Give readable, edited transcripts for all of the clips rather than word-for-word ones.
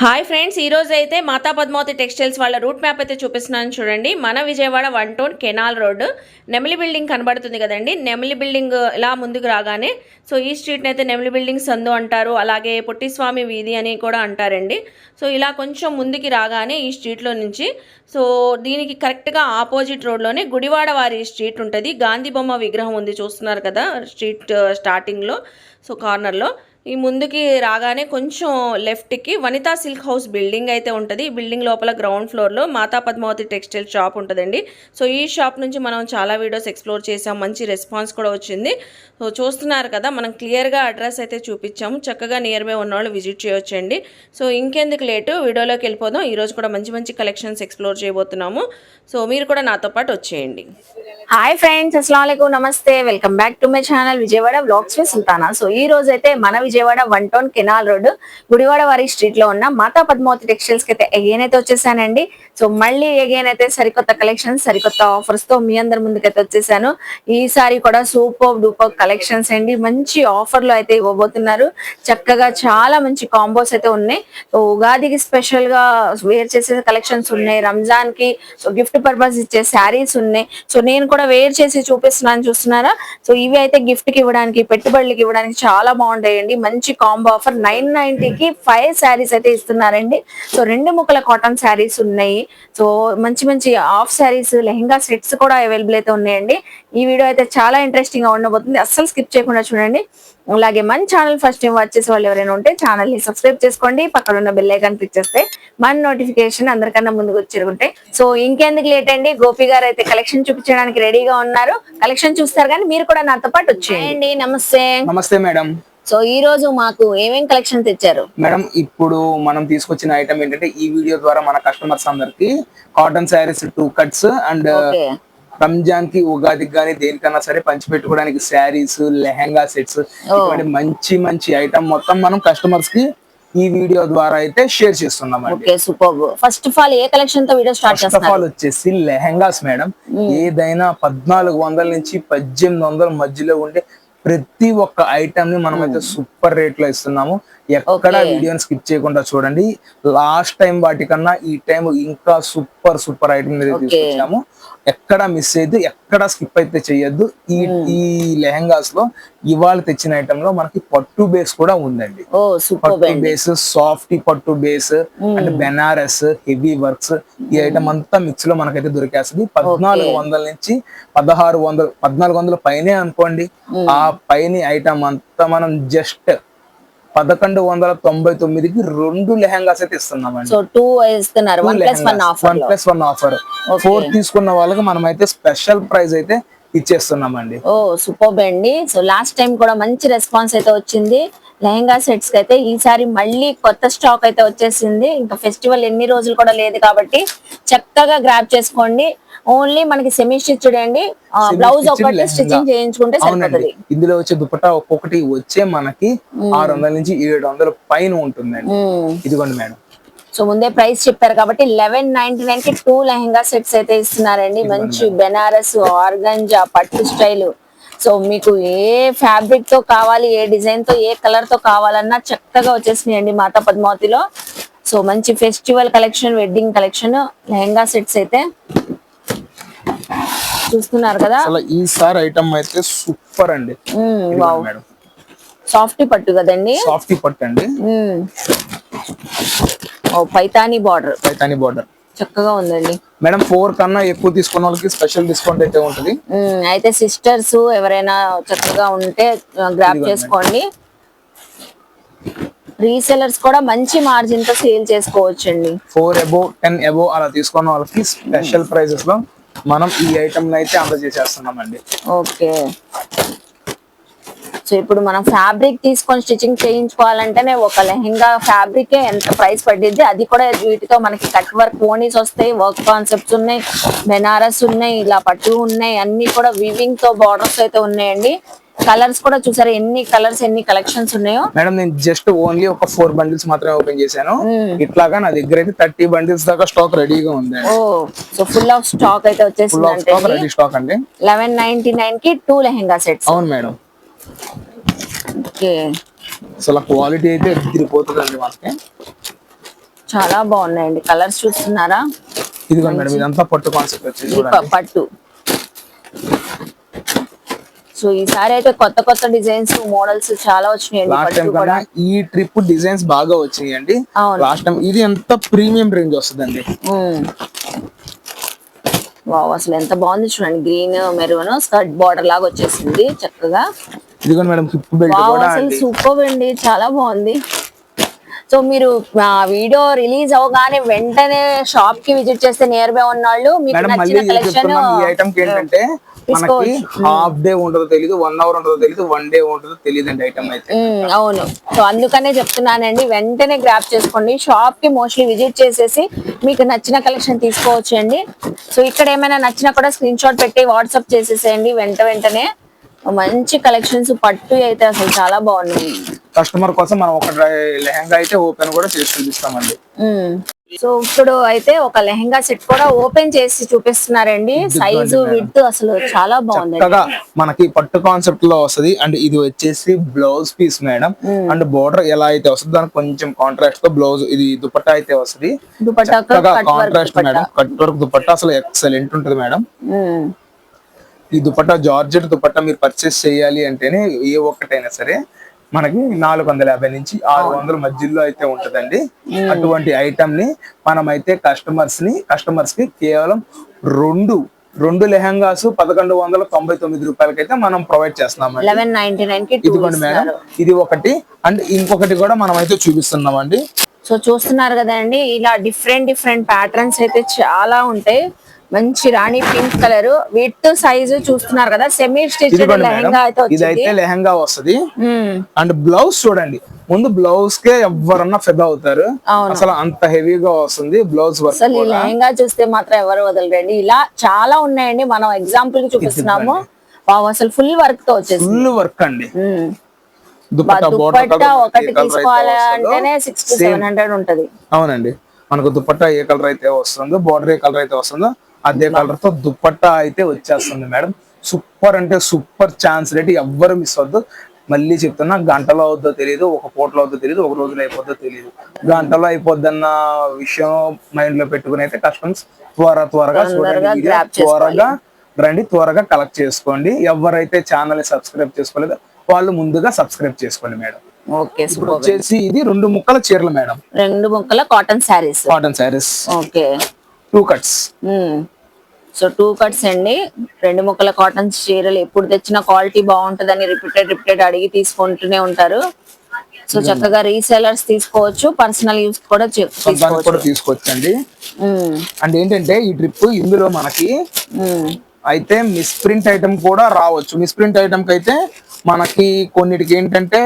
Hi friends, ఈ రోజు అయితే మాతా పద్మావతి టెక్స్టైల్స్ వాళ్ళ రూట్ మ్యాప్ అయితే చూపిస్తున్నాను చూడండి. మన Vijayawada 1 town canal road Nemili building కనబడుతుంది కదండి. నెమిలి బిల్డింగ్ ఇలా ముందుకు రాగానే సో ఈ స్ట్రీట్ని అయితే నెమిలి బిల్డింగ్ సందు అంటారు, అలాగే పొట్టిస్వామి వీధి అని కూడా అంటారండి. సో ఇలా కొంచెం ముందుకి రాగానే ఈ స్ట్రీట్లో నుంచి సో దీనికి కరెక్ట్గా ఆపోజిట్ రోడ్లోనే గుడివాడ వారి స్ట్రీట్ ఉంటుంది. గాంధీ బొమ్మ విగ్రహం ఉంది, చూస్తున్నారు కదా స్ట్రీట్ స్టార్టింగ్లో. సో కార్నర్లో ఈ ముందుకి రాగానే కొంచెం లెఫ్ట్కి వనితా సిల్క్ హౌస్ బిల్డింగ్ అయితే ఉంటుంది. ఈ బిల్డింగ్ లోపల గ్రౌండ్ ఫ్లోర్లో మాతా పద్మావతి టెక్స్టైల్ షాప్ ఉంటుందండి. సో ఈ షాప్ నుంచి మనం చాలా వీడియోస్ ఎక్స్ప్లోర్ చేసాం, మంచి రెస్పాన్స్ కూడా వచ్చింది. సో చూస్తున్నారు కదా, మనం క్లియర్గా అడ్రస్ అయితే చూపించాము. చక్కగా నియర్ బై ఉన్నవాళ్ళు విజిట్ చేయొచ్చండి. సో ఇంకెందుకు లేటు, వీడియోలోకి వెళ్ళిపోదాం. ఈరోజు కూడా మంచి మంచి కలెక్షన్స్ ఎక్స్ప్లోర్ చేయబోతున్నాము. సో మీరు కూడా నాతో పాటు వచ్చేయండి. హాయ్ ఫ్రెండ్స్, అస్సలాముఅలైకుం, నమస్తే, welcome back to my channel Vijayawada vlogs with Sultana. So ఈ రోజు అయితే మన Vijayawada 1 town canal road Gudivada వారి స్ట్రీట్ లో ఉన్న మాతా పద్మావతి టెక్స్టైల్స్ కి అయితే అగైన్ అయితే వచ్చేసానండి. సో మళ్ళీ అగైన్ అయితే సరికొత్త కలెక్షన్స్, సరికొత్త ఆఫర్స్ తో మీ అందరి ముందుకైతే వచ్చేసాను. ఈసారి కూడా సూపర్ డూపర్ కలెక్షన్స్ అండి, మంచి ఆఫర్ లో అయితే ఇవ్వబోతున్నారు. చక్కగా చాలా మంచి కాంబోస్ అయితే ఉన్నాయి. సో ఉగాదికి స్పెషల్ గా వేర్ చేసే కలెక్షన్స్ ఉన్నాయి, రంజాన్ కి సో గిఫ్ట్ పర్పస్ ఇచ్చే శారీస్ ఉన్నాయి. సో నేను కూడా వేర్ చేసి చూపిస్తున్నాను, చూస్తున్నారా. సో ఇవి అయితే గిఫ్ట్ కి ఇవ్వడానికి, పెట్టుబడులకి ఇవ్వడానికి చాలా బాగుంటాయండి. మంచి కాంబో ఆఫర్ 990కి 5 శారీస్ అయితే ఇస్తున్నారండి. సో 2 ముక్కల కాటన్ శారీస్ ఉన్నాయి. సో మంచి మంచి హాఫ్ శారీస్, లెహంగా సెట్స్ కూడా అవైలబుల్ అయితే ఉన్నాయండి. ఈ వీడియో అయితే చాలా ఇంట్రెస్టింగ్ గా ఉండబోతుంది, అస్సలు స్కిప్ చేయకుండా చూడండి. అలాగే మన ఛానల్ ఫస్ట్ టైం వాచ్ చేసే వాళ్ళు ఎవరైనా ఉంటే ఛానల్ ని సబ్స్క్రైబ్ చేసుకోండి, పక్కన ఉన్న బెల్ ఐకాన్ క్లిక్ చేస్తే మన నోటిఫికేషన్ అందరికన్నా ముందుకు వచ్చేరుకుంటాయి. సో ఇంకెందుకు లేట్ అండి, గోపి గారు అయితే కలెక్షన్ చూపించడానికి రెడీగా ఉన్నారు. కలెక్షన్ చూస్తారు కానీ మీరు కూడా నాతో పాటు వచ్చేయండి. నమస్తే. నమస్తే మేడం. సో ఈ రోజు మాకు ఏమేం కలెక్షన్ తెచ్చారు మేడం? ఇప్పుడు మనం తీసుకొచ్చిన ఐటమ్ ఏంటంటే, ఈ వీడియో ద్వారా మన కస్టమర్స్ అందరికి cotton saris 2 cuts and Ramzan కి, ఉగాదికి గానీ దేనికన్నా సరే పంచి పెట్టుకోవడానికి శారీస్, లెహంగా సెట్స్, ఇటువంటి మంచి మంచి ఐటమ్ మొత్తం మనం కస్టమర్స్ కి ఈ వీడియో ద్వారా అయితే షేర్ చేస్తున్నాం. First of all A collection తో వీడియో స్టార్ట్ చేస్తాం? ఫస్ట్ ఆఫ్ ఆల్ వచ్చేసి లెహంగాస్ మేడం. ఏదైనా 1400 నుంచి 1800 మధ్యలో ఉండే ప్రతి ఒక్క ఐటమ్ ని మనం అయితే సూపర్ రేట్ లో ఇస్తున్నాము. ఎక్కడ వీడియోని స్కిప్ చేయకుండా చూడండి. లాస్ట్ టైం వాటికన్నా ఈ టైం ఇంకా సూపర్ సూపర్ ఐటమ్ తీసుకొచ్చాము. ఎక్కడ మిస్ అయితే, ఎక్కడ స్కిప్ అయితే చెయ్యొద్దు. ఈ లెహంగాస్ లో ఇవాళ తెచ్చిన ఐటమ్ లో మనకి పట్టు బేస్ కూడా ఉందండి. పట్టు బేస్, సాఫ్ట్ పట్టు base and Banaras heavy works, ఈ ఐటమ్ అంతా మిక్స్ లో మనకైతే దొరికేస్తుంది. 1400 నుంచి 1400 పైనే అనుకోండి. ఆ పైన ఐటమ్ అంతా మనం జస్ట్ 1199కి 2 లెహంగాస్ అయితే ఇస్తున్నామండి. సో 2 ఇస్తున్నారు, 1+1 ఆఫర్. 1+1 ఆఫర్. 4 తీసుకున్న వాళ్ళకి మనం అయితే స్పెషల్ ప్రైస్ అయితే ఇచ్చేస్తున్నామండి. ఓ సూపర్ అండి. సో లాస్ట్ టైం కూడా మంచి రెస్పాన్స్ అయితే వచ్చింది లెహంగా సెట్స్ కి అయితే. ఈసారి మళ్ళీ కొత్త స్టాక్ అయితే వచ్చేసింది. ఇంకా ఫెస్టివల్ ఎన్ని రోజులు కూడా లేదు కాబట్టి చక్కగా గ్రాబ్ చేసుకోండి. ఓన్లీ మనకి సెమీ స్టిచ్డ్ అండి, బ్లౌజ్ ఒకటి స్టిచ్చింగ్ చేయించుకుంటే సరిపోతుంది. ఇందులో వచ్చే దుపట్టా ఒక్కొక్కటి వచ్చే మనకి 600 నుంచి 700 పైన ఉంటుందండి. ఇదిగోండి మేడం. సో ముందే ప్రైస్ చెప్పారు కాబట్టి 1199కి 2 లెహంగా సెట్స్ అయితే ఇస్తున్నారండి. మంచి బెనారస్, ఆర్గంజా, పట్టు స్టైల్. సో మీకు ఏ ఫ్యాబ్రిక్ తో కావాలి, ఏ డిజైన్ తో, ఏ కలర్ తో కావాలన్నా చక్కగా వచ్చేసినాయండి మాతా పద్మావతిలో. సో మంచి festival collection, wedding collection, lehenga sets అయితే చూస్తున్నారు కదా. అసలు ఈసారి ఐటమ్ అయితే సూపర్ అండి. మేడం సాఫ్ట్ పట్టు కదండి, సాఫ్ట్ పట్టు అండి. ఓ పైతానీ బార్డర్, పైతానీ బార్డర్ చక్కగా ఉందండి మేడం. 4 కన్నా ఎక్కువ తీసుకున్న వాళ్ళకి స్పెషల్ డిస్కౌంట్ అయితే ఉంటుంది. అయితే సిస్టర్స్ ఎవరైనా చక్కగా ఉంటే గ్రాబ్ చేసుకోండి. రీసెలర్స్ కూడా మంచి మార్జిన్ తో సేల్ చేసుకోవచ్చండి. 4 above 10 above అలా తీసుకున్న వాళ్ళకి స్పెషల్ ప్రైజెస్ లో మనం ఈ ఐటమ్ అయితే అందజేసేస్తున్నామండి. ఓకే. సో ఇప్పుడు మనం ఫ్యాబ్రిక్ తీసుకొని స్టిచ్చింగ్ చేయించుకోవాలంటేనే ఒక లెహంగా ఫ్యాబ్రిక్ ఎంత ప్రైస్ పడింది. అది కూడా వీటితో మనకి కట్ వర్క్ ఓనీస్ వస్తాయి, వర్క్ కాన్సెప్ట్స్ ఉన్నాయి, బెనారస్ ఉన్నాయి, ఇలా పట్టు ఉన్నాయి, అన్ని కూడా వీవింగ్ తో బార్డర్స్ అయితే ఉన్నాయండి. కలర్స్ కూడా చూసారా ఎన్ని కలర్స్, ఎన్ని కలెక్షన్స్ ఉన్నాయో. మేడం నేను జస్ట్ ఓన్లీ ఒక 4 బండిల్స్ మాత్రమే ఓపెన్ చేశాను. ఇట్లాగా నా దగ్గర అయితే 30 బండిల్స్ దాకా స్టాక్ రెడీగా ఉంది. ఓ సో ఫుల్ ఆఫ్ స్టాక్ అయితే వచ్చేసింది. 1199కి 2 లెహంగా సెట్స్. అవును మేడం. ఓకే. అసలు క్వాలిటీ అయితే ఎదిరిపోతుందండి మనకి. చాలా బాగున్నాయండి కలర్స్ చూస్తున్నారా. ఇదిగోండి మేడం ఇదంతా పట్టు కాన్సెప్ట్ వచ్చేసి ఇది చూడండి. పట్టు. సో ఈసారి అయితే కొత్త కొత్త డిజైన్స్ మోడల్స్ చాలా వచ్చినాయండి. లాస్ట్ టైం పట్టు కన్నా కూడా ఈ ట్రిప్ డిజైన్స్ బాగా వచ్చాయండి. అవును. లాస్ట్ టైం ఇది ఎంత ప్రీమియం రేంజ్ వస్తుందండి. వావ్ అసలు ఎంత బాగుంది చూడండి. గ్రీన్ మెరూన్ స్కర్ట్ బార్డర్ లాగా వచ్చేసింది చక్కగా. ఇదిగోండి మేడం హిప్ బెల్ట్ వావ్ కూడా అసలు అండి. సూపర్ అండి చాలా బాగుంది. సో మీరు వీడియో రిలీజ్ అవగానే వెంటనే షాప్ కి విజిట్ చేస్తే నియర్ బై ఉన్న వాళ్ళు మీకు మేడం మళ్ళీ నచ్చిన కలెక్షన్ చెప్తున్నాం ఈ ఐటమ్ కి ఏంటంటే మనకి హాఫ్ డే ఉంటుందో తెలియదు, 1 hour ఉంటుందో తెలియదు, 1 day ఉంటుందో తెలియదు అండి ఐటమ్ అయితే. అవును. సో అందుకనే చెప్తున్నానండి వెంటనే గ్రాప్ చేసుకోండి. షాప్ కి మోస్ట్లీ విజిట్ చేసేసి మీకు నచ్చిన కలెక్షన్ తీసుకోవచ్చు అండి. సో ఇక్కడ ఏమైనా నచ్చినా కూడా స్క్రీన్ షాట్ పెట్టి వాట్సాప్ చేసేసేయండి వెంటనే. మంచి కలెక్షన్స్ పట్టు అయితే అసలు చాలా బాగున్నాయి. కస్టమర్ కోసం మనం ఒక లెహంగా అయితే ఓపెన్ కూడా చేసి చూపిస్తామండి. సో ఇప్పుడు అయితే ఒక లెహంగా సెట్ కూడా ఓపెన్ చేసి చూపిస్తున్నారండి. సైజు విడ్త్ అసలు చాలా బాగుంది. చక్కగా మనకి పట్టు కాన్సెప్ట్ లో వస్తది అండ్ ఇది వచ్చేసి blouse piece madam. And border ఎలా అయితే వస్తుంది దానికి కొంచెం కాంట్రాస్ట్ తో బ్లౌజ్ ఇది దుపట్టా అయితే వస్తది. Contrast madam cut work dupatta అసలు ఎక్సలెంట్ ఉంటది మేడం. ఈ దుపట్టా జార్జెట్ దుపట్టా మీరు పర్చేస్ చేయాలి అంటేనే ఏ ఒక్కటైనా సరే మనకి 450 నుంచి 600 మధ్యలో అయితే ఉంటదండి. అటువంటి ఐటమ్ ని మనమైతే కస్టమర్స్ కి కేవలం రెండు లెహంగాస్ 1199 రూపాయలకైతే మనం ప్రొవైడ్ చేస్తున్నాం. 1199 కి ఇదిగోండి మేడం ఇది ఒకటి అండ్ ఇంకొకటి కూడా మనం అయితే చూపిస్తున్నాం అండి. సో చూస్తున్నారు కదండి ఇలా డిఫరెంట్ ప్యాటర్న్స్ అయితే చాలా ఉంటాయి. మంచి రాణి పింక్ కలర్ విత్ సైజు చూస్తున్నారు కదా. సెమీ స్టిచ్ లెహంగా అయితే ఇదైతే లెహంగా వస్తది. అండ్ బ్లౌజ్ చూడండి ముందు బ్లౌజ్ కే ఎవరన్నా ఫెద అవుతారు. అసలు అంత హెవీగా వస్తుంది బ్లౌజ్ వర్క్. అసలు ఈ లెహంగా చూస్తే మాత్రం ఎవరు వదలరండి. ఇలా చాలా ఉన్నాయండి మనం ఎగ్జాంపుల్ కి చూపిస్తున్నాము. అసలు ఫుల్ వర్క్ తో వచ్చేసి ఫుల్ వర్క్ అండి. దుపట్టా ఒకటి తీసుకోవాలంటేనే 600-700 ఉంటది. అవునండి మనకు దుపట్టా ఏ కలర్ అయితే వస్తుందో బోర్డర్ ఏ కలర్ అయితే వస్తుందో అదే కలర్ తో దుపట్టా అయితే వచ్చేస్తుంది మేడం. సూపర్ అంటే సూపర్ ఛాన్స్ రేట్ ఎవ్వరు మిస్ అవద్దు. మళ్ళీ చెప్తున్నా గంటలో అవుద్దో తెలియదు, ఒక పూటలో అవుద్దో తెలియదు, ఒక రోజులో అయిపోద్దో తెలియదు. గంటలో అయిపోద్దన్న విషయం మైండ్ లో పెట్టుకుని అయితే కస్టమర్స్ త్వరగా చూడండి, త్వరగా రండి, త్వరగా కలెక్ట్ చేసుకోండి. ఎవరైతే ఛానల్ సబ్స్క్రైబ్ చేసుకోలేదో వాళ్ళు ముందుగా సబ్స్క్రైబ్ చేసుకోండి మేడం. ఓకే ఇప్పుడు వచ్చేసి ఇది 2 ముక్కల చీరలు మేడం. 2 ముక్కల cotton saris. Okay 2 cuts. So 2 cuts అండి. 2 ముక్కల కాటన్ చీరలు ఎప్పుడు తెచ్చినా క్వాలిటీ బాగుంటుందని రిపీటెడ్ అడిగి తీసుకుంటూనే ఉంటారు. సో చక్కగా రీసెలర్స్ తీసుకోవచ్చు, పర్సనల్ యూస్ కూడా తీసుకోవచ్చు అండి. అండ్ ఏంటంటే ఈ ట్రిప్ ఇందులో మనకి అయితే మిస్ప్రింట్ ఐటమ్ కూడా రావచ్చు. మిస్ప్రింట్ ఐటమ్ కి అయితే మనకి కొన్నిటికి ఏంటంటే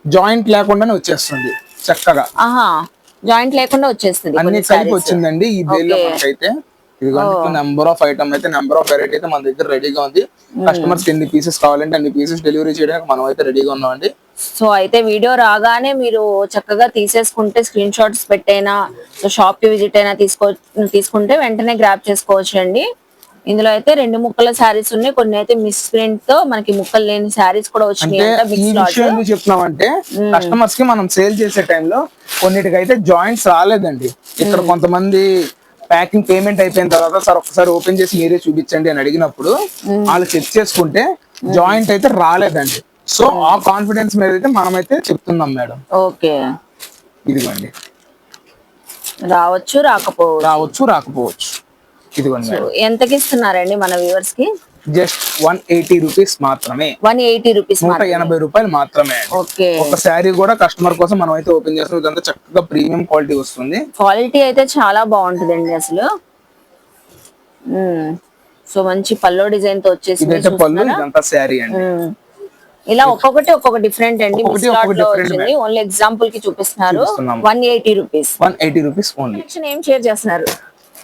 జాయింట్ లేకుండానే వచ్చేస్తుంది చక్కగా. జాయింట్ లేకుండా వచ్చేస్తుంది అన్ని కలిపి వచ్చిందండి ఈ బేల్లో మనకైతే. ఇదిగోండి నెంబర్ ఆఫ్ ఐటమ్ అయితే నెంబర్ ఆఫ్ వెరైటీ అయితే మన దగ్గర రెడీగా ఉంది. కస్టమర్స్ ఎన్ని పీసెస్ కావాలంటే అన్ని పీసెస్ డెలివరీ చేయడానికి మనం అయితే రెడీగా ఉన్నామండి. సో అయితే వీడియో రాగానే మీరు చక్కగా తీసేసుకుంటే స్క్రీన్ షాట్స్ పెట్టైనా సో షాప్ కి విజిట్ అయినా తీసుకుంటే వెంటనే గ్రాప్ చేసుకోవచ్చు అండి. ఇందులో అయితే 2 ముక్కల శారీస్ ఉన్నాయి, కొన్ని అయితే మిస్ ప్రింట్ తో మనకి ముక్కలు లేని శారీస్ కూడా వచ్చినాయి. చెప్తున్నామంటే కస్టమర్స్ కి మనం సేల్ చేసే టైంలో కొన్నిటికైతే జాయింట్స్ రాలేదండి. ఇక్కడ కొంతమంది ప్యాకింగ్ పేమెంట్ అయిపోయిన తర్వాత సార్ ఒకసారి ఓపెన్ చేసి మీరే చూపించండి అని అడిగినప్పుడు వాళ్ళు చెక్ చేసుకుంటే జాయింట్ అయితే రాలేదండి. సో ఆ కాన్ఫిడెన్స్ మీద అయితే మనమైతే చెప్తున్నాం మేడం. ఓకే ఇదిగోండి రావచ్చు రాకపోవచ్చు. ఇదిగోండి ఎంతకి ఇస్తున్నారండి మన వ్యూవర్స్ కి? జస్ట్ 180 రూపీస్ మాత్రమే. 180 రూపీస్, 180 రూపాయలు మాత్రమే. ఓకే ఒక శారీ కూడా కస్టమర్ కోసం మనం అయితే ఓపెన్ చేస్తాం. ఇదంతా చక్కగా ప్రీమియం క్వాలిటీ వస్తుంది. క్వాలిటీ అయితే చాలా బాగుంటుందండి అసలు. సో మంచి పల్లో డిజైన్ తో వచ్చేసి ఇదైతే పళ్ళు, ఇదంతా శారీ అండి. ఇలా ఒక్కొక్క డిఫరెంట్ అండి. ఓన్లీ ఎగ్జాంపుల్ కి చూపిస్తున్నారు. 180 రూపీస్. 180 rupees only. ఏం షేర్ చేస్తున్నారు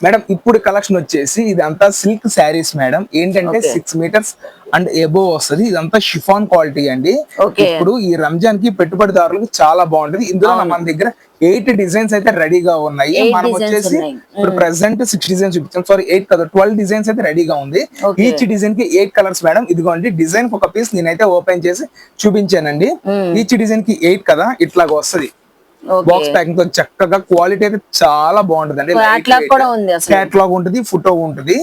మేడం? ఇప్పుడు కలెక్షన్ వచ్చేసి ఇదంతా సిల్క్ శారీస్ మేడం. ఏంటంటే 6 meters అండ్ ఎబో వస్తుంది. ఇదంతా షిఫాన్ క్వాలిటీ అండి. ఇప్పుడు ఈ రంజాన్ కి పెట్టుబడిదారులకు చాలా బాగుంటది. ఇందులో మన దగ్గర 8 డిజైన్స్ అయితే రెడీగా ఉన్నాయి. మనం వచ్చేసి ఇప్పుడు ప్రెసెంట్ 6 డిజైన్స్ చూపించాం. సారీ 8 కదా, 12 డిజైన్స్ అయితే రెడీగా ఉంది. ఈచ్ డిజైన్ కి 8 కలర్స్ మేడం. ఇదిగోండి డిజైన్ ఒక పీస్ నేనైతే ఓపెన్ చేసి చూపించానండి. ఈచ్ డిజైన్ కి 8 కదా, ఇట్లాగా వస్తుంది. Okay. బాక్స్ ప్యాకింగ్ తో చక్కగా క్వాలిటీ అయితే చాలా బాగుంటది క్యాట్లాగ్ కూడా ఉంది అసలు. క్యాట్లాగ్ ఉంటుంది, ఫోటో ఉంటుంది,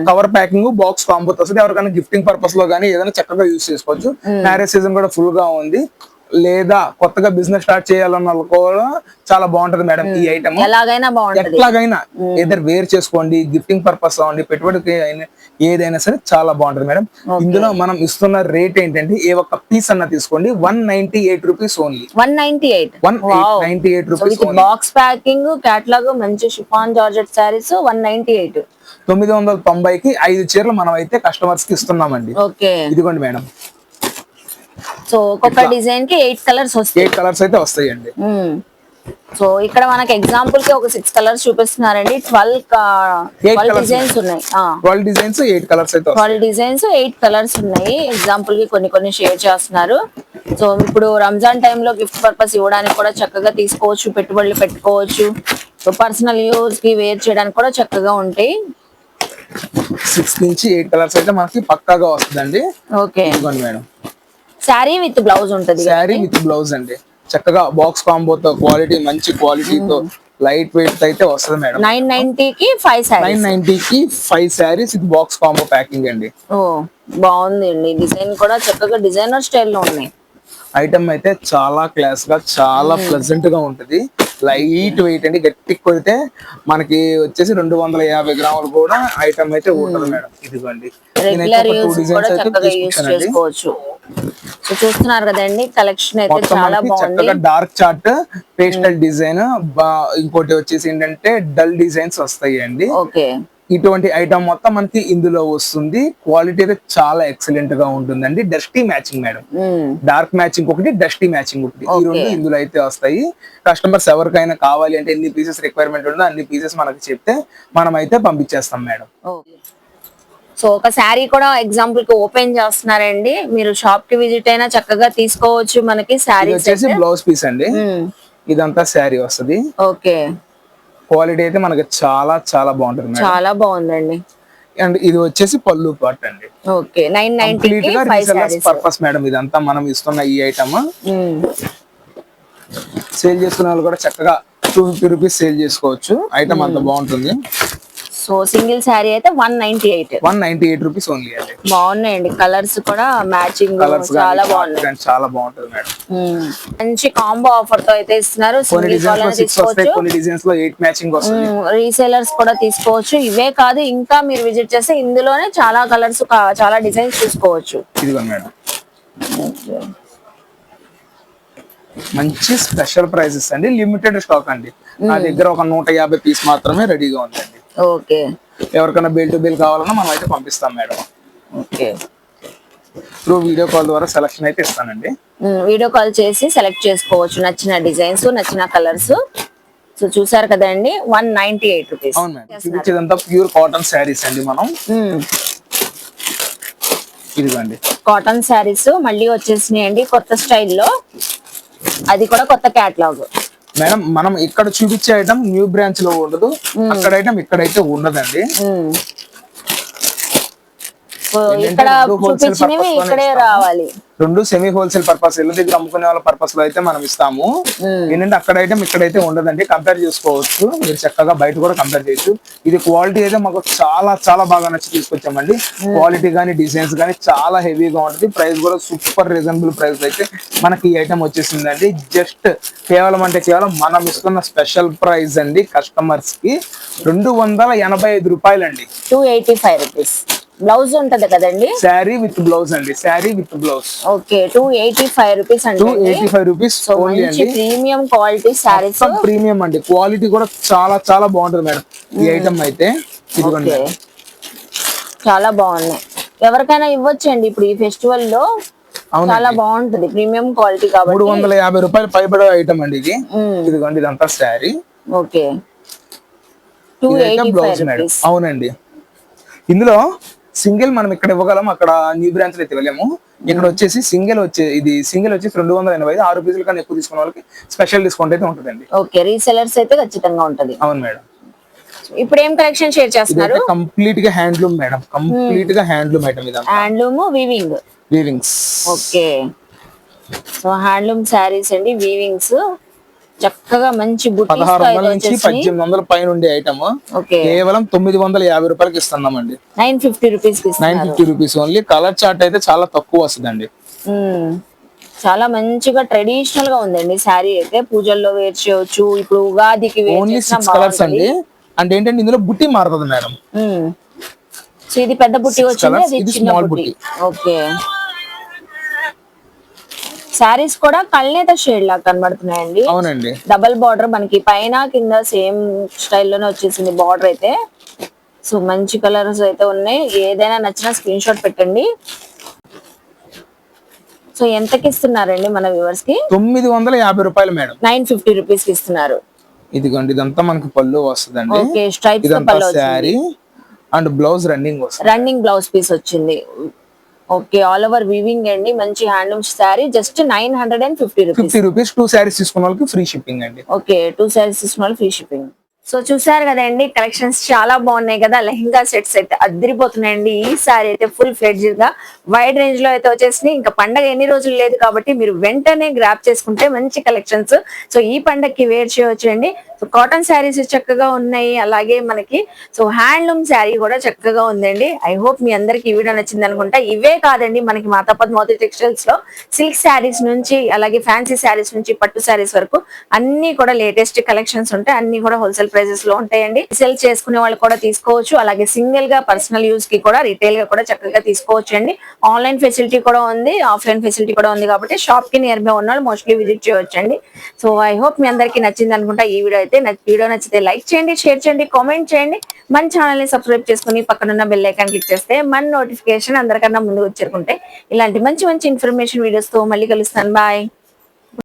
కవర్ ప్యాకింగ్, బాక్స్ కాంబో వస్తుంది. ఎవరికైనా గిఫ్టింగ్ పర్పస్ లో కానీ ఏదైనా చక్కగా యూస్ చేసుకోవచ్చు. మ్యారేజ్ సీజన్ కూడా ఫుల్ గా ఉంది, లేదా కొత్తగా బిజినెస్ స్టార్ట్ చేయాలన్న వాళ్ళు కూడా చాలా బాగుంటది మేడం ఈ ఐటమ్. ఎలాగైనా బాగుంటది, ఎట్లాగైనా ఏదైనా వేర్ చేసుకోండి, గిఫ్టింగ్ పర్పస్ అవ్వండి, పెట్టుబడికి ఏదైనా సరే చాలా బాగుంటది మేడం. ఇందులో మనం ఇస్తున్న రేట్ ఏంటంటే ఏ ఒక్క పీస్ అన్న తీసుకోండి 198 rupees only. 198 rupees box packing, catalogue, మంచి షిఫాన్ జార్జెట్ సారీస్ 198. 990కి 5 చీరలు మనం అయితే కస్టమర్స్ కి ఇస్తున్నామండి. ఓకే, ఇదిగోండి మేడం. సో ఒక్కొక్క డిజైన్ కి 8 కలర్స్ వస్తాయి. 8 కలర్స్ అయితే వస్తాయండి. సో ఇక్కడ మనకి ఎగ్జాంపుల్ కి ఒక 6 కలర్స్ చూపిస్తున్నారండి. 12 డిజైన్స్ ఉన్నాయి. 12 డిజైన్స్ 8 కలర్స్ అయితే 12 డిజైన్స్ 8 కలర్స్ ఉన్నాయి. ఎగ్జాంపుల్ కి కొన్ని షేర్ చేస్తున్నారు. సో ఇప్పుడు రంజాన్ టైంలో గిఫ్ట్ పర్పస్ ఇవ్వడానికి కూడా చక్కగా తీసుకోవచ్చు, పెట్టుబడులు పెట్టుకోవచ్చు. సో పర్సనల్ యూజ్ కి వేర్ చేయడానికి కూడా చక్కగా ఉంటాయి. 6 నుంచి 8 కలర్స్ అయితే మనకి పక్కాగా వస్తుందండి. ఓకే, ఇదిగోండి మేడం. శారీ విత్ బ్లౌజ్ ఉంటది. శారీ విత్ బ్లౌజ్ అండి, చక్కగా బాక్స్ కాంబోతో క్వాలిటీ, మంచి క్వాలిటీతో లైట్ వెయిట్ అయితే వస్తుంది మేడం. 990 కి 5 సారీస్. 990 కి 5 సారీస్ ఇది బాక్స్ కాంబో ప్యాకింగ్ అండి. ఓ బాగుంది అండి, డిజైన్ కూడా చక్కగా డిజైనర్ స్టైల్లో ఉన్నాయి. ఐటమ్ అయితే చాలా క్లాస్ గా, చాలా ప్లెజెంట్ గా ఉంటది. లైట్ వెయిట్ అండి, గట్టి కొడితే మనకి వచ్చేసి 250 గ్రాములు కూడా ఐటమ్ అయితే ఉంటుంది మేడం. ఇదిగోండి, రెగ్యులర్ యూజ్ కూడా చక్కగా యూజ్ చేసుకోవచ్చు. సో చూస్తున్నారు కదండి, కలెక్షన్ అయితే చాలా బాగుంది. డార్క్ చార్ట్, పేస్టల్ డిజైన్, ఇంకోటి వచ్చేసి ఏంటంటే డల్ డిజైన్స్ వస్తాయి అండి. ఓకే, ఇటువంటి ఐటమ్ మొత్తం మనకి ఇందులో వస్తుంది. క్వాలిటీ అయితే చాలా ఎక్సలెంట్ గా ఉంటుందండి. Dusty matching madam, dark matching ఒకటి, డస్టీ మ్యాచింగ్ ఒకటి, ఈ రెండు ఇందులో అయితే వస్తాయి. కస్టమర్స్ ఎవరికైనా కావాలి అంటే ఎన్ని పీసెస్ రిక్వైర్మెంట్ ఉందో అన్ని పీసెస్ మనకి చెప్తే మనం అయితే పంపించేస్తాం మేడం. సో ఒక శారీ కూడా ఎగ్జాంపుల్ కి ఓపెన్ చేస్తున్నారండి. మీరు షాప్ కి విజిట్ అయినా చక్కగా తీసుకోవచ్చు. మనకి శారీ వచ్చేసి బ్లౌజ్ పీస్ అండి, ఇదంతా శారీ వస్తుంది. ఓకే, క్వాలిటీ అయితే మనకి చాలా చాలా బాగుంటుంది, చాలా బాగుందండి. అండ్ ఇది వచ్చేసి పళ్ళు పార్ట్ అండి. Okay, 990 purpose madam. ఇదంతా మనం ఇస్తున్న ఈ ఐటమ్ సేల్ చేసుకునే వాళ్ళు కూడా చక్కగా 250 రూపీస్ సేల్ చేసుకోవచ్చు. ఐటమ్ అంత బాగుంటుంది. సో సింగిల్ శారీ అయితే 198 రూపీస్ ఓన్లీ అండి. బాగున్నాయండి, కలర్స్ కూడా మ్యాచింగ్ చాలా బాగున్నాయి, చాలా బాగుంటుంది మేడం. మంచి కాంబో ఆఫర్ తో అయితే ఇస్తున్నారు. కొన్ని డిజైన్స్ లో 8 మ్యాచింగ్ వస్తుంది. రీసేలర్స్ కూడా తీసుకోవచ్చు. ఇవే కాదు, ఇంకా మీరు విజిట్ చేస్తే ఇందులోనే చాలా కలర్స్, చాలా డిజైన్స్ చూసుకోవచ్చు. ఇదిగో మేడం, మంచి స్పెషల్ ప్రైసెస్ అండి, లిమిటెడ్ స్టాక్ అండి. నా దగ్గర ఒక 150 పీస్ మాత్రమే రెడీగా ఉందండి. ఓకే, ఎవరికైనా బిల్ టు బిల్ కావాలన్నా మనం అయితే పంపిస్తాం madam. Okay, through video call ద్వారా సెలక్షన్ అయితే ఇస్తానండి. వీడియో కాల్ చేసి సెలెక్ట్ చేసుకోవచ్చు నచ్చిన డిజైన్స్, నచ్చిన కలర్స్. సో చూసారు కదండి, 198 రూపీస్. అవును మేడం, చూపించేదంతా ప్యూర్ కాటన్ శారీస్ అండి. మనం ఇదిగోండి కాటన్ శారీస్ మళ్ళీ వచ్చేసినాయండి కొత్త స్టైల్లో, అది కూడా కొత్త క్యాటలాగ్ మేడం. మనం ఇక్కడ చూపించే ఐటమ్ న్యూ బ్రాంచ్ లో ఉండదు, అక్కడ ఐటమ్ ఇక్కడైతే ఉండదండి. ఇక్కడ చూపించినవి ఇక్కడే రావాలి. రెండు సెమీ హోల్సేల్ పర్పస్, ఇళ్ళ దగ్గర అమ్ముకునే వాళ్ళ పర్పస్ లో అయితే మనం ఇస్తాము. ఏంటంటే అక్కడ ఐటమ్ ఇక్కడైతే ఉండదండి. కంపేర్ చేసుకోవచ్చు, మీరు చక్కగా బయట కూడా కంపేర్ చేయొచ్చు. ఇది క్వాలిటీ అయితే మాకు చాలా చాలా బాగా నచ్చి తీసుకొచ్చామండి. క్వాలిటీ కానీ డిజైన్స్ కానీ చాలా హెవీగా ఉంటుంది. ప్రైస్ కూడా సూపర్ రీజనబుల్ ప్రైస్ అయితే మనకి ఈ ఐటమ్ వచ్చేసిందండి. జస్ట్ కేవలం అంటే కేవలం మనం ఇస్తున్న స్పెషల్ ప్రైస్ అండి కస్టమర్స్ కి 285 రూపాయలండి. 285 రూపీస్. బ్లౌజ్ ఉంటది కదండి, శారీ విత్ బ్లౌజ్ అండి, sari with blouse. Okay, 285 rupees అండి. 285 రూపీస్ ఓన్లీ అండి. ప్రీమియం క్వాలిటీ శారీస్, ప్రీమియం అండి. క్వాలిటీ కూడా చాలా చాలా బాగుంటుంది మేడం ఈ ఐటమ్ అయితే. ఇదిగోండి, చాలా బాగున్నాయి. ఎవరికైనా ఇవ్వచ్చండి ఇప్పుడు ఈ ఫెస్టివల్ లో, చాలా బాగుంటది, ప్రీమియం క్వాలిటీ కాబట్టి. 350 రూపాయలు పైబడే ఐటమ్ అండి ఇది. ఇదిగోండి, ఇదంతా శారీ. Okay, 285 madam. అవునండి, ఇందులో సింగిల్ మనం ఇక్కడ ఇవ్వగలం, అక్కడ న్యూ బ్రాంచ్ అయితే ఇవ్వలేము. ఇక్కడ వచ్చేసి సింగిల్ వచ్చేసి 285, 6 పీసుల కన్నా ఎక్కువ తీసుకున్న వాళ్ళకి స్పెషల్ డిస్కౌంట్ అయితే ఉంటుందండి. ఓకే, రీసెలర్స్ అయితే ఖచ్చితంగా ఉంటది. అవును మేడం. ఇప్పుడు ఏం కలెక్షన్ షేర్ చేస్తున్నారు? కంప్లీట్ గా హ్యాండ్లూమ్ మేడం, కంప్లీట్ గా హ్యాండ్లూమ్ ఐటమ్ ఇది. Handloom weavings. Okay, so handloom sarees అండి, వీవింగ్స్. చక్కగా మంచి బుట్టీస్ 1600 నుంచి 1800 పైన ఉండే ఐటమ్ ఓకే కేవలం 950 రూపాయలకి ఇస్తున్నామండి. 950 రూపీస్ కి 950 రూపీస్ ఓన్లీ. కలర్ చార్ట్ అయితే చాలా తక్కువ వస్తుందండి. చాలా మంచిగా ట్రెడిషనల్ గా ఉందండి శారీ అయితే. పూజల్లో వేర్ చేయొచ్చు, ఇప్పుడు ఉగాదికి వేర్ ఓన్లీ చేసినా 6 కలర్స్ అండి. అంటే ఏంటంటే ఇందులో బుట్టి మారుతుంది మేడం. సో ఇది పెద్ద బుట్టి వచ్చింది, అది ఇది చిన్న స్మాల్ బుట్టి. బుట్టి. ఓకే శారీస్ కూడా కల్నేత షేడ్ లాగా కనబడుతున్నాయండి. అవునండి. డబల్ బార్డర్ మనకి పైన కింద సేమ్ స్టైల్లోనే వచ్చేసింది బార్డర్ అయితే. సో మంచి కలర్స్ అయితే ఉన్నాయి. ఏదైనా నచ్చినా స్క్రీన్ షాట్ పెట్టండి. సో ఎంతకి ఇస్తున్నారండి మన వ్యూవర్స్ కి? 950 రూపాయలు మేడం. 950 రూపీస్ కి ఇస్తున్నారు. ఇదిగోండి, ఇదంతా మనకి పళ్ళు వస్తుందండి. ఓకే స్ట్రైప్స్ తో పళ్ళు శారీ అండ్ బ్లౌజ్ రన్నింగ్ వస్తుంది. రన్నింగ్ బ్లౌజ్ పీస్ వచ్చింది. ఓకే ఆల్ ఓవర్ వీవింగ్ అండి. మంచి handloom sari. Just 950 rupees. 50 rupees 2 saris తీసుకున్న వాళ్ళకి ఫ్రీ షిప్పింగ్ అండి. ఓకే 2 శారీస్ తీసుకున్న వాళ్ళు ఫ్రీ షిప్పింగ్. సో చూసారు కదండి, కలెక్షన్స్ చాలా బాగున్నాయి కదా. లెహంగా సెట్స్ అయితే అద్దరిపోతున్నాయండి. ఈ సారీ అయితే ఫుల్ ఫ్లెడ్జ్డ్ గా వైడ్ రేంజ్ లో అయితే వచ్చేసి, ఇంకా పండగ ఎన్ని రోజులు లేదు కాబట్టి మీరు వెంటనే గ్రాప్ చేసుకుంటే మంచి కలెక్షన్స్. సో ఈ పండగకి వేర్ చేయవచ్చు అండి. సో కాటన్ శారీస్ చక్కగా ఉన్నాయి, అలాగే మనకి సో హ్యాండ్లూమ్ శారీ కూడా చక్కగా ఉందండి. ఐ హోప్ మీ అందరికి ఈ వీడియో నచ్చింది అనుకుంటా. ఇవే కాదండి, మనకి మాతా పద్మావతి టెక్స్టైల్స్ లో సిల్క్ శారీస్ నుంచి అలాగే ఫ్యాన్సీ శారీస్ నుంచి పట్టు శారీస్ వరకు అన్ని కూడా లేటెస్ట్ కలెక్షన్స్ ఉంటాయి. అన్ని కూడా హోల్సేల్ ప్రైజెస్ లో ఉంటాయండి. సెల్ చేసుకునే వాళ్ళు కూడా తీసుకోవచ్చు, అలాగే సింగిల్ గా పర్సనల్ యూజ్ కి కూడా రిటైల్ గా కూడా చక్కగా తీసుకోవచ్చు అండి. ఆన్లైన్ ఫెసిలిటీ కూడా ఉంది, ఆఫ్లైన్ ఫెసిలిటీ కూడా ఉంది కాబట్టి షాప్ కి నియర్ బై ఉన్న వాళ్ళు మోస్ట్లీ విజిట్ చేయవచ్చు అండి. సో ఐ హోప్ మీ అందరికి నచ్చింది అనుకుంటా ఈ వీడియో అయితే. వీడియో నచ్చితే లైక్ చేయండి, షేర్ చేయండి, కామెంట్ చేయండి. మన ఛానల్ ని సబ్స్క్రైబ్ చేసుకుని పక్కనున్న బెల్ ఐకాన్ క్లిక్ చేస్తే మన నోటిఫికేషన్ అందరికన్నా ముందు వచ్చేరుకుంటే ఇలాంటి మంచి మంచి ఇన్ఫర్మేషన్ వీడియోస్ తో మళ్ళీ కలుస్తాను. బాయ్.